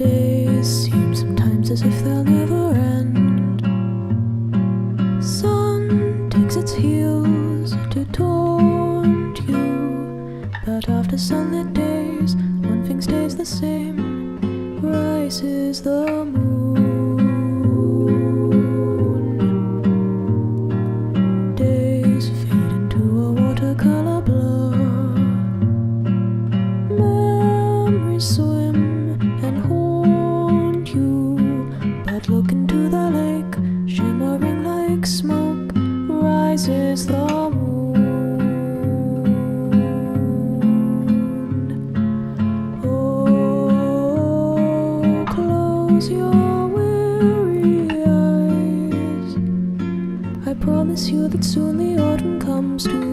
Days seem sometimes as if they'll never end. Sun takes its heels to taunt you, but after sunlit days, one thing stays the same: rises the moon. Days fade into a watercolor blur. Memories swim and haunt you, but look into the lake, shimmering like smoke, rises the moon. Oh, close your weary eyes. I promise you that soon the autumn comes to